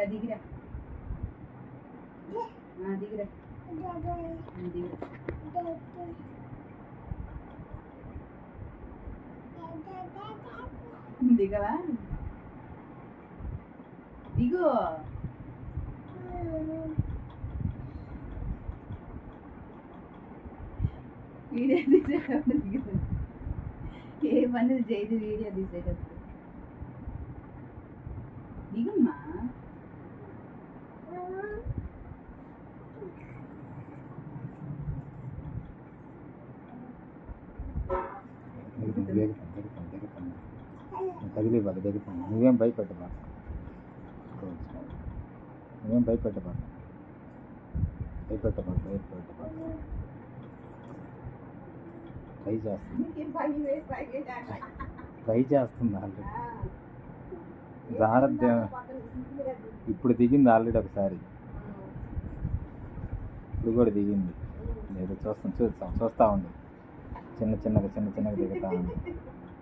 దిగిరా దిగిరా దిగవా దిగు వీడియో తీసేటప్పుడు దిగు ఏ పని చేయదు వీడియో తీసేటప్పుడు దిగమ్మా కదిలే బాగా దిగుతాను నువ్వేం భయపెట్టబా భయపెట్టబా ట్రై చేస్తుంది ఆల్రెడీ జాగ్రత్త ఇప్పుడు దిగింది ఆల్రెడీ ఒకసారి ఇప్పుడు కూడా దిగింది లేదు చూస్తా ఉంది చిన్నగా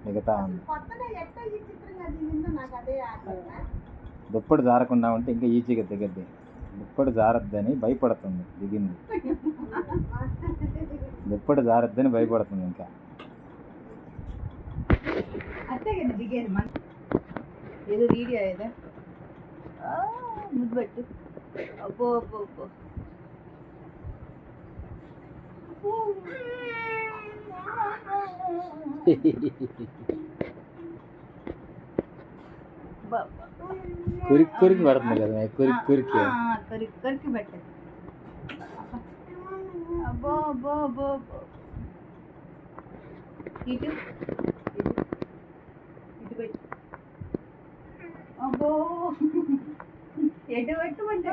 దిగుతా ఉంది దుప్పటి జారకుండా ఉంటే ఇంకా ఈజీగా దిగద్ది దుప్పటి జారద్దని భయపడుతుంది దిగింది దుప్పటి జారద్దని భయపడుతుంది ఇంకా దిగేది మన ఏదో వీడియో ఏదో ముద్దు పెట్టు అబ్బో అబ్బో అబ్బో కొరికి పడుతుంది కదా కొరికి పెట్టదు అబ్బో అబ్బో అబ్బో అబ్బో ఇటు పెట్టు అబ్బో ఎటు పెట్టమంటే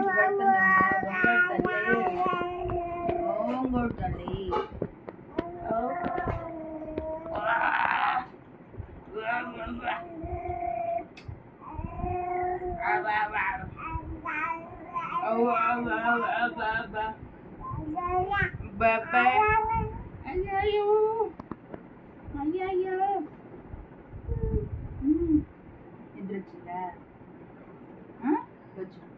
తల్లి అయ్యో నిద్ర వచ్చిందా వచ్చు